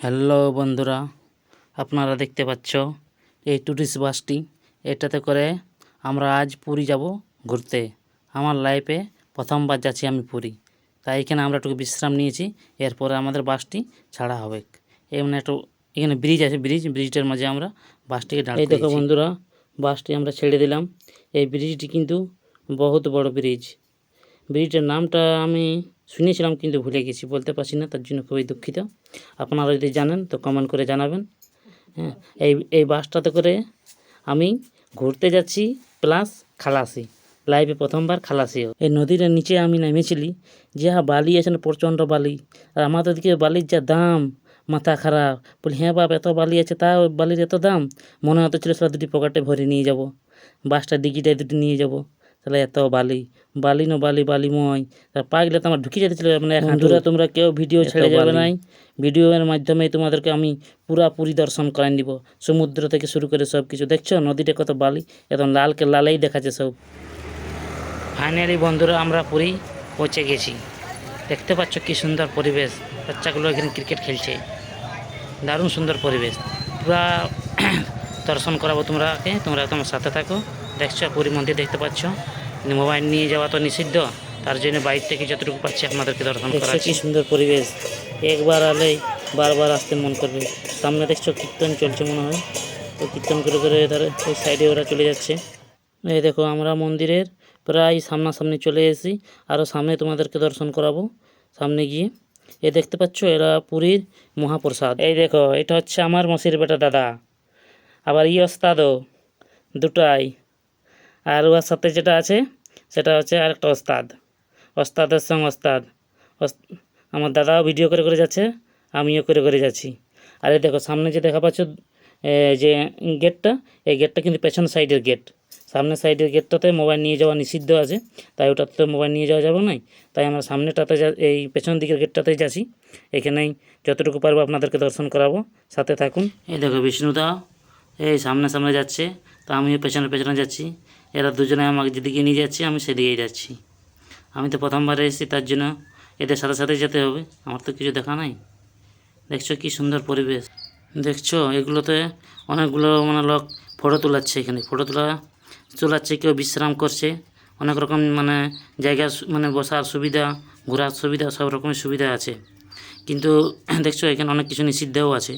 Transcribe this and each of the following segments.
Hello বন্ধুরা, আপনারা দেখতে পাচ্ছ এই টুরিস্ট বাসটি। এটাতে করে আমরা আজ পুরী যাব ঘুরতে। আমার লাইফে প্রথমবার যাচ্ছি আমি পুরী, তাই এখানে আমরা একটু বিশ্রাম নিয়েছি। এরপরে আমাদের বাসটি ছাড়া হবে। এমনি একটু এখানে ব্রিজ আছে, ব্রিজটার মাঝে আমরা বাসটিকে দাঁড় করিয়েছি। এই দেখো বন্ধুরা, বাসটি আমরা ছেড়ে দিলাম। এই ব্রিজটি কিন্তু বহুত বড় ব্রিজ। ব্রিজটার নামটা আমি শুনেছিলাম কিন্তু ভুলে গেছি, বলতে পারছি না, তার জন্য খুবই দুঃখিত। আপনারা যদি জানেন তো কমেন্ট করে জানাবেন। হ্যাঁ, এই বাসটাতে করে আমি ঘুরতে যাচ্ছি প্লাস খালাসি। লাইফে প্রথমবার খালাসিও। এই নদীর নিচে আমি নেমেছিলি, যা বালি আছে না, প্রচণ্ড বালি। আর আমাদের দিকে বালির যা দাম, মাথা খারাপ। বলি হ্যাঁ বাপ, এত বালি আছে, তা বালির এত দাম। মনে হতো ছিল সেটা দুটি পকেটে ভরে নিয়ে যাব, বাসটা ডিগিটায় দুটি নিয়ে যাব। তাহলে এত বালি বালিময়, তার পা গেলে তো আমার ঢুকে যেতে ছিল। মানে বন্ধুরা, তোমরা কেউ ভিডিও ছেড়ে যাবে নাই। ভিডিওর মাধ্যমে তোমাদেরকে আমি পুরাপুরি দর্শন করাই দিব, সমুদ্র থেকে শুরু করে সব কিছু। দেখছো নদীটা কত বালি, একদম লালকে লালেই দেখাচ্ছে সব। ফাইনালি বন্ধুরা, আমরা পুরী পৌঁছে গেছি। দেখতে পাচ্ছ কি সুন্দর পরিবেশ, বাচ্চাগুলো এখানে ক্রিকেট খেলছে। দারুণ সুন্দর পরিবেশ, পুরা দর্শন করাবো তোমরাকে। তোমরা তোমার সাথে থাকো। দেখছো পুরী মন্দির দেখতে পাচ্ছ, কিন্তু মোবাইল নিয়ে যাওয়া তো নিষিদ্ধ, তার জন্য বাইর থেকে যতটুকু পাচ্ছি আপনাদেরকে দর্শন করা। কি সুন্দর পরিবেশ, একবার আলেই বারবার আসতে মন করবে। সামনে দেখছো কীর্তন চলছে মনে হয়, তো কীর্তন করে করে ধরে ওই সাইডে ওরা চলে যাচ্ছে। এই দেখো আমরা মন্দিরের প্রায় সামনাসামনি চলে এসেছি। আরও সামনে তোমাদেরকে দর্শন করাবো সামনে গিয়ে। এ দেখতে পাচ্ছ, এরা পুরীর মহাপ্রসাদ। এই দেখো, এটা হচ্ছে আমার মসির বেটা দাদা, আবার ওস্তাদও দুটাই। আর ওর সাথে যেটা আছে সেটা হচ্ছে আরেকটা ওস্তাদের সঙ্গে ওস্তাদ। আমার দাদাও ভিডিও করে করে যাচ্ছে, আমিও করে করে যাচ্ছি। আর এই দেখো সামনে যে দেখা পাচ্ছ যে গেটটা, এই গেটটা কিন্তু পেছন সাইডের গেট। সামনের সাইডের গেটটাতে মোবাইল নিয়ে যাওয়া নিষিদ্ধ আছে, তাই ওটাতে তো মোবাইল নিয়ে যাওয়া যাবে না। তাই আমরা সামনেটাতে এই পেছন দিকের গেটটাতেই যাচ্ছি। এখানেই যতটুকু পারবো আপনাদেরকে দর্শন করাবো, সাথে থাকুন। এই দেখো বিষ্ণুদা এই সামনে যাচ্ছে, তো আমিও পেছনে যাচ্ছি। এরা দুজনে আমাকে যেদিকে নিয়ে যাচ্ছে আমি সেদিকেই যাচ্ছি। আমি তো প্রথমবার এসেছি, তার জন্য এদের সাথে সাথে যেতে হবে, আমার তো কিছু দেখা নাই। দেখছো কি সুন্দর পরিবেশ। দেখছো এগুলোতে অনেকগুলো মানে লোক ফটো তোলাচ্ছে। এখানে ফটো তোলাচ্ছে, কেউ বিশ্রাম করছে। অনেক রকম মানে জায়গা, মানে বসার সুবিধা, ঘোরার সুবিধা, সব রকমের সুবিধা আছে। কিন্তু দেখছো এখানে অনেক কিছু নিষিদ্ধও আছে।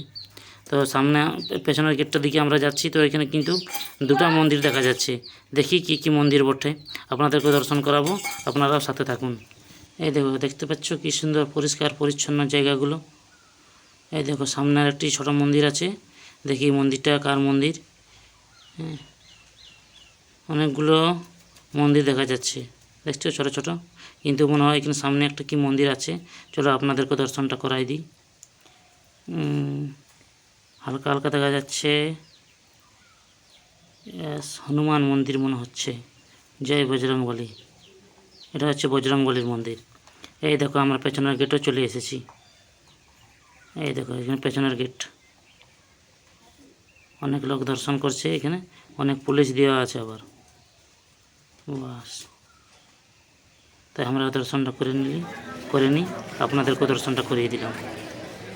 তো সামনে পেছনের গেটটার দিকে আমরা যাচ্ছি, তো এখানে কিন্তু দুটা মন্দির দেখা যাচ্ছে। দেখি কি মন্দির বটে, আপনাদেরকে দর্শন করাবো, আপনারাও সাথে থাকুন। এই দেখো, দেখতে পাচ্ছ কি সুন্দর পরিষ্কার পরিচ্ছন্ন জায়গাগুলো। এই দেখো সামনে একটি ছোট মন্দির আছে, দেখি মন্দিরটা কার মন্দির। হ্যাঁ, অনেকগুলো মন্দির দেখা যাচ্ছে, দেখছো ছোট ছোট, কিন্তু মনে হয় এখানে সামনে একটা কি মন্দির আছে। চলো আপনাদেরকে দর্শনটা করাই দিই। হালকা হালকা দেখা যাচ্ছে, হনুমান মন্দির মনে হচ্ছে। জয় বজরংবলী, এটা হচ্ছে বজরংবলীর মন্দির। এই দেখো আমরা পেছনের গেটও চলে এসেছি। এই দেখো এখানে পেছনের গেট, অনেক লোক দর্শন করছে। এখানে অনেক পুলিশ দেওয়া আছে আবার। বাস, তাই আমরা দর্শনটা করে নিই, আপনাদেরকে দর্শনটা করিয়ে দিলাম।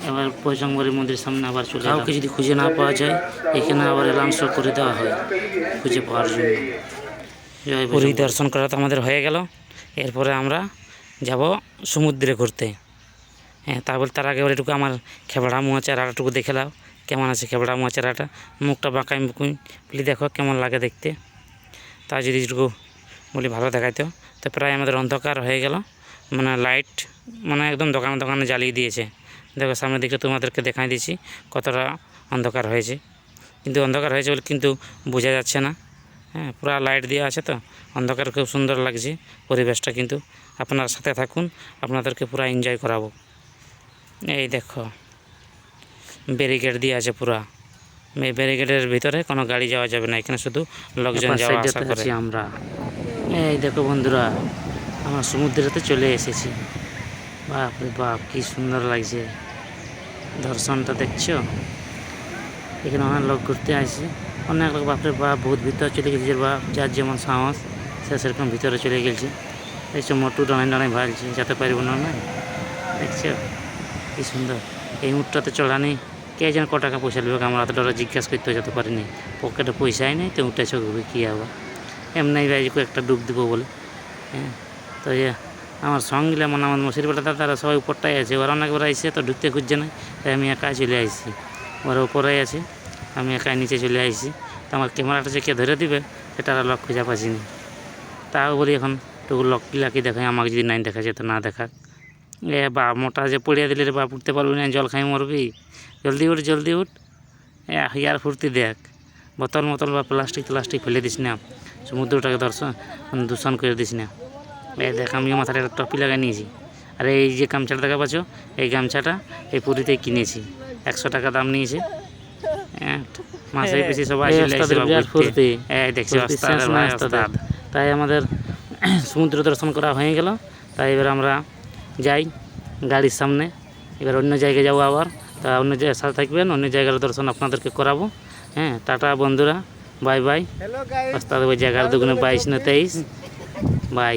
এবার বজরংবলী মন্দিরের সামনে আবার চলে। কাউকে যদি খুঁজে না পাওয়া যায়, এখানে আবার অ্যালাউন্স করে দেওয়া হয় খুঁজে পাওয়ার জন্য। পুরী দর্শন করা তো আমাদের হয়ে গেল। এরপরে আমরা যাব সমুদ্রে ঘুরতে। হ্যাঁ, তার আগে এটুকু আমার খেবড়া মোয়া চারাটাটুকু দেখে নাও, কেমন আছে খেবড়া মোয়া চারাটা। মুখটা বাঁকাই মুকুই বলি, দেখো কেমন লাগে দেখতে। তা যদি এটুকু বলি ভালো দেখাইতো। তো প্রায় আমাদের অন্ধকার হয়ে গেল, মানে লাইট মানে একদম দোকানে জ্বালিয়ে দিয়েছে। দেখো সামনের দিকে তোমাদেরকে দেখাই দিয়েছি কতটা অন্ধকার হয়েছে, কিন্তু অন্ধকার হয়েছে বলে কিন্তু বোঝা যাচ্ছে না। হ্যাঁ, পুরো লাইট দেওয়া আছে, তো অন্ধকার খুব সুন্দর লাগছে পরিবেশটা। কিন্তু আপনার সাথে থাকুন, আপনাদেরকে পুরো এনজয় করাবো। এই দেখো ব্যারিকেড দিয়ে আছে পুরা, এই ব্যারিকেডের ভিতরে কোনো গাড়ি যাওয়া যাবে না, এখানে শুধু লোকজন যাওয়া আসা করে। আমরা এই দেখো বন্ধুরা, আমরা সমুদ্রেতে চলে এসেছি। বাপরে বাপ, কি সুন্দর লাগছে দর্শনটা, দেখছো। এখানে অনেক লোক ঘুরতে আসছে, অনেক লোক। বাপরে বাপ, বহুত ভিতরে চলে গেছে। বাপ, যার যেমন সাহস সে সেরকম ভিতরে চলে গেছে। দেখছো মোটু ডানায় ভালছে, যেতে পারবো না। দেখছো কি সুন্দর। এই উঁটটাতে চড়ানি কে যেন ক টাকা পয়সা নেবে, আমরা অতটা জিজ্ঞাসা করতে যেতে পারিনি, পকেটে পয়সাই নেই, তো উঠে চড়বে কী হবে, এমনি ভাই একটা ডুব দিব বলে। হ্যাঁ, তো আমার সঙ্গীরা মানে আমার মশির বেটা তারা সবাই উপরটাই আছে, ওরা অনেকবার আইসে তো ঢুকতে খুঁজছে না, তাই আমি একাই চলে আইসি, ওরা উপরেই আছে, আমি একাই নিচে চলে আইসি। তো আমার ক্যামেরাটা যে কে ধরে দিবে সেটা আর লক খুঁজে পাচ্ছিনি, তাও বলি এখন টুকু লাকি দেখায়, আমাকে যদি নাই দেখাচ্ছে তো না দেখাক। বা মোটা যে পড়িয়ে দিলে রে বাপ উঠতে পারবি না, জল খাই মরবি, জলদি উঠ ইয়ার ফুর্তি দেখ, বোতল বা প্লাস্টিক ফেলে দিস না, সমুদ্রটাকে দূষণ করে দিস না। দেখ আমিও মাথাটা একটা টপি লাগাই নিয়েছি, আর এই যে গামছাটা দেখা পাচ্ছ, এই গামছাটা এই পুরীতেই কিনেছি, 100 টাকা দাম নিয়েছে। মাসে বেশি সবাই দেখছি তাই আমাদের সমুদ্র দর্শন করা হয়ে গেল। তাই এবার আমরা যাই গাড়ির সামনে, এবার অন্য জায়গায় যাবো আবার, তা অন্য জায়গায় সাথে থাকবেন, অন্য জায়গার দর্শন আপনাদেরকে করাবো। হ্যাঁ, টাটা বন্ধুরা, বাই বাই। ওস্তাদ ওই জায়গার 2 × 22 × 23 বাই।